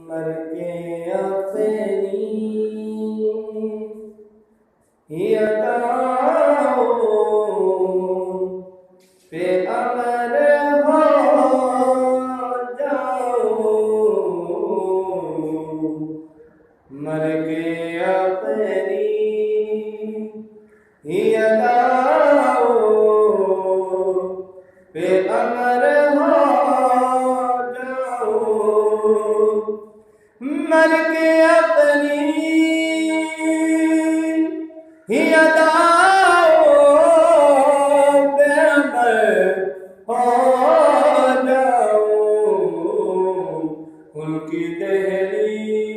मर के अपनी ही अदाओं पे अमर हो जाओ। मर के अपनी ही अदाओं पे अमर हो जाओ। मर के अपनी ही अदाओं पे अमर हो जाओ। उनकी दहलीज़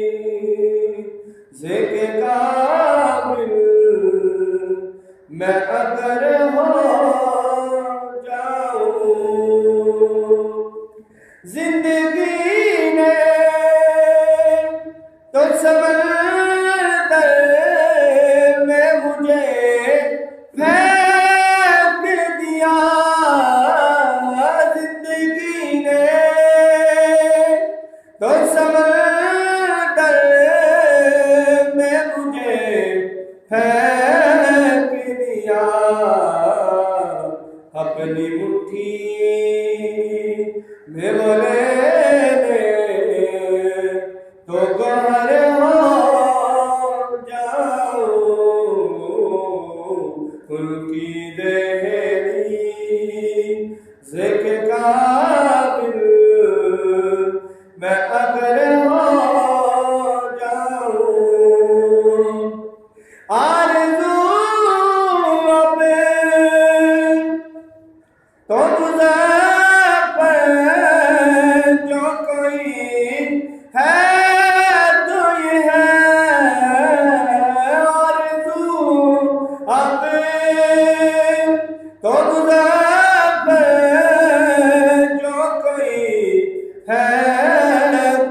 के काबिल मैं अगर हो जाऊं। जिंदगी ने तो समंदर में मुझे फेंक दिया। जिंदगी ने तो समंदर में मुझे फेंक दिया। अपनी मुट्ठी में वो ले तो गौहर हो जाओ। उनकी दहलीज़ के काबिल मैं अगर हो जाऊं। आरज़ू अब तो मुज़फ़्फ़र जो कोई है तो ये है। आरज़ू अब तो मुज़फ़्फ़र जो कोई है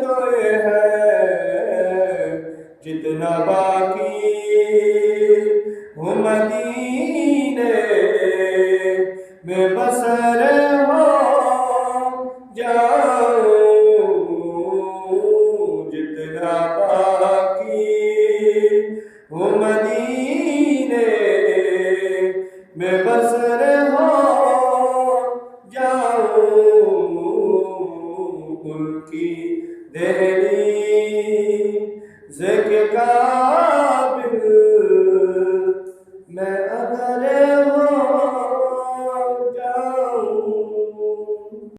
तो ये है। जितना बाकी हूँ मदीने में बसर हो जाऊं। जितना बाकी हूँ मदीने में बसर हो जाऊं। उनकी दहलीज़ के